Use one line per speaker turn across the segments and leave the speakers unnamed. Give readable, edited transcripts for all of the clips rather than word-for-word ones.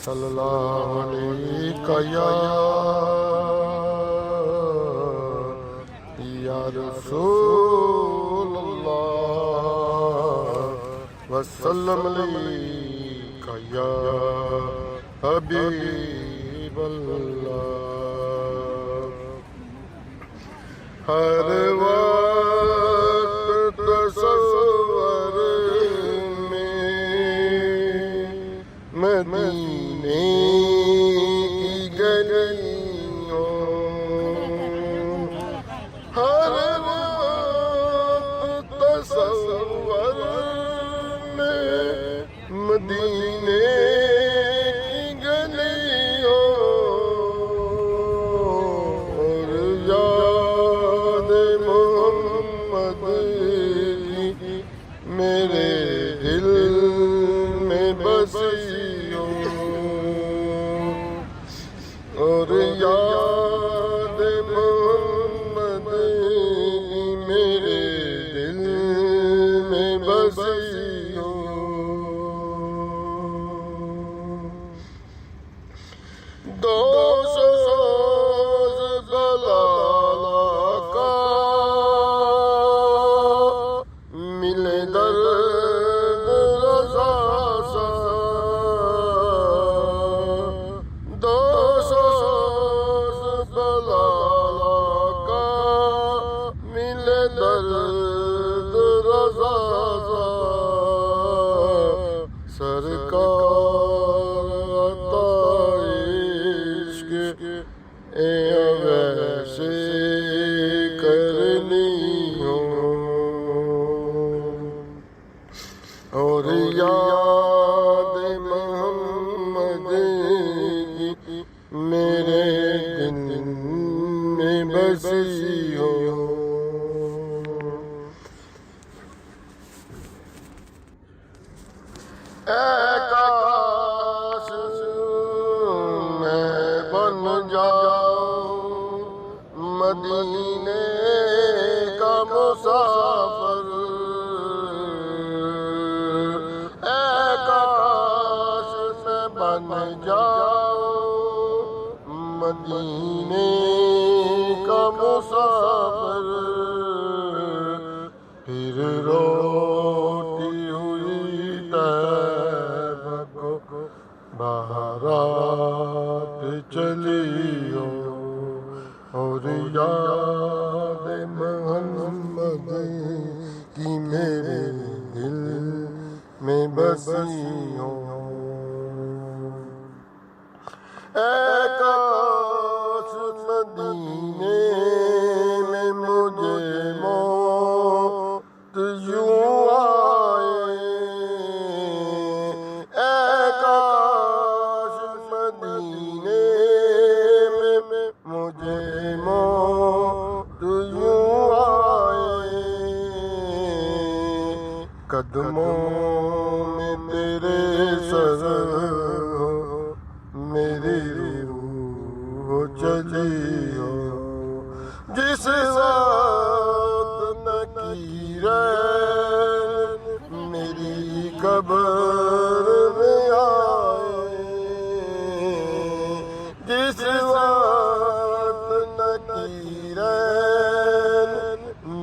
صلی اللہ علیہ یا رسول اللہ وسلم علیک یا حبیب اللہ۔ ہر وقت تصور میں مدینے کی گلیوں، ہر وقت تصور میں مدینے کی گلیوں، اور یاد محمد کی میرے دل میں بسی ہو، اور یاد محمد کی میرے دل میں بسی ہو۔ دوست جلالہ کا ملے درد رضا سا، دوست جلالہ کا ملے درد رضا سا، سرکار عطا عشق اے ویسے کرنی ہو، اور یاد محمد کی میرے دل میں بسی ہو۔ اے کاش میں بن جاؤں مدینے کا مسافر، اے کاش میں بن جاؤں مدینے کا مسافر، پھر روتی ہوئی طیبہ کو بارات چلی ہو، اور یاد محمد کی میرے دل میں بسی ہو۔ اے کاش مدینے میں مجھے موت یوں آئے، اے کاش مدینے میں مجھے موت یوں آئے، قدموں میں تیرے سر ہو میری روح چلی ہو، جس وقت نکیرین میری قبر میں آئے، جس وقت نکیرین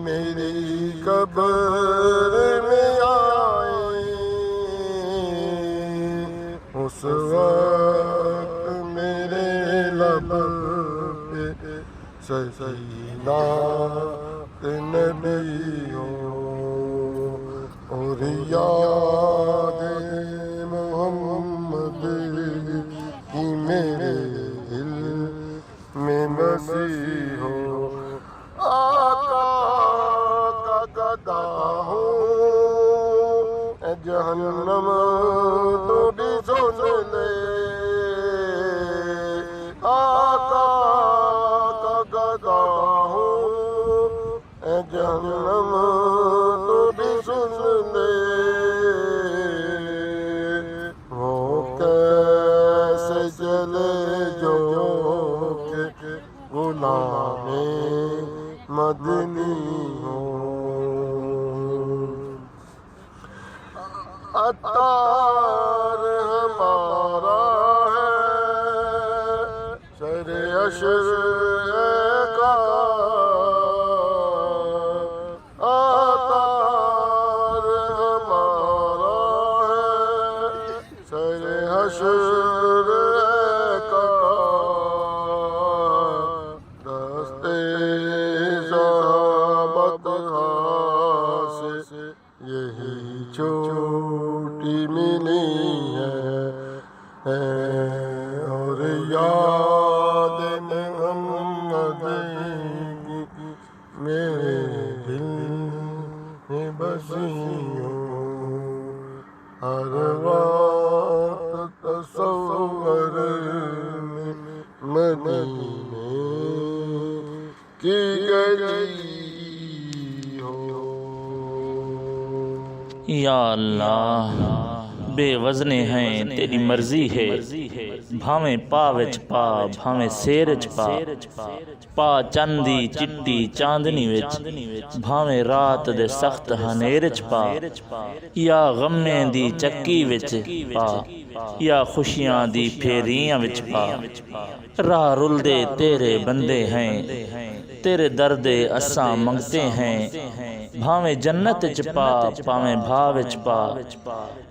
میری قبر میں آئے، اس وقت میرے لب پہ سکینات نبی ہو، اور یاد محمد کی میرے دل میں بسی ہو۔ آقا کا گدا ہوں اے جہنم تو بھی سن لے، آقا کا گدا ہوں اے جہنم تو بھی سن لے، وہ کیسے چلے جو کہ غلام مدنی ہو، عطار ہمارا ہے حشر کا آتار ہمارا ہے، سر حشر کا دستے زحمت سے یہی چھوٹی ملی ہے، اور یاد محمد کی میرے دل میں بسی ہوں، ہر وقت تصور میں مدینے کی گلی ہو۔
یا اللہ بے وزنے ہیں تیری مرضی ہے، بھاویں پا وچ پا بھاویں سیر وچ پا چاندی چٹی چاندنی وچ بھاویں رات دے سخت ہنیر وچ پا، یا غمیں دی چکی وچ پا یا خوشیاں دی پھیریاں وچ پا، راہ رل دے تیرے بندے ہیں، تیرے درد اساں منگتے ہیں، بھاویں جنت وچ پا پاویں بھا وچ پا،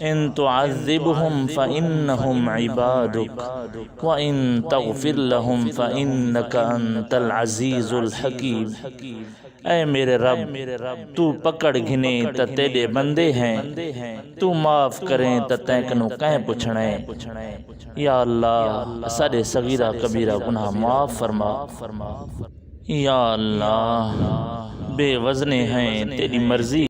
ان تعذبہم فإنہم عبادک وإن تغفر لہم فإنک انت العزیز الحکیم۔ اے میرے رب تو پکڑ گھنے تا تیرے بندے ہیں، تو معاف کریں تا تینکنو کہیں پچھڑیں۔ یا اللہ سارے صغیرہ کبیرہ گناہ معاف فرما۔ یا اللہ بے وزنے ہیں تیری مرضی